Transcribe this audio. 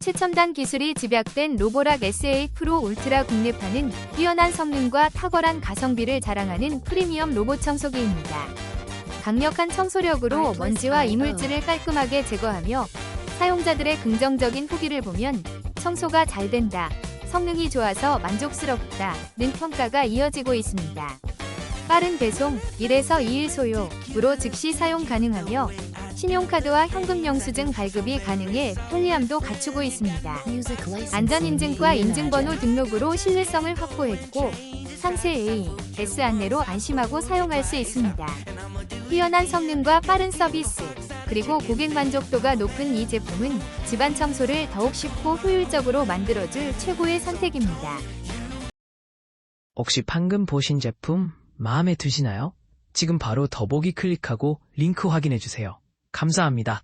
최첨단 기술이 집약된 로보락 SA 프로 울트라 국내파는 뛰어난 성능과 탁월한 가성비를 자랑하는 프리미엄 로봇 청소기입니다. 강력한 청소력으로 먼지와 이물질을 깔끔하게 제거하며 사용자들의 긍정적인 후기를 보면 청소가 잘 된다, 성능이 좋아서 만족스럽다는 평가가 이어지고 있습니다. 빠른 배송, 1에서 2일 소요로 즉시 사용 가능하며 신용카드와 현금 영수증 발급이 가능해 편리함도 갖추고 있습니다. 안전인증과 인증번호 등록으로 신뢰성을 확보했고 상세 AS 안내로 안심하고 사용할 수 있습니다. 뛰어난 성능과 빠른 서비스, 그리고 고객 만족도가 높은 이 제품은 집안 청소를 더욱 쉽고 효율적으로 만들어줄 최고의 선택입니다. 혹시 방금 보신 제품 마음에 드시나요? 지금 바로 더보기 클릭하고 링크 확인해주세요. 감사합니다.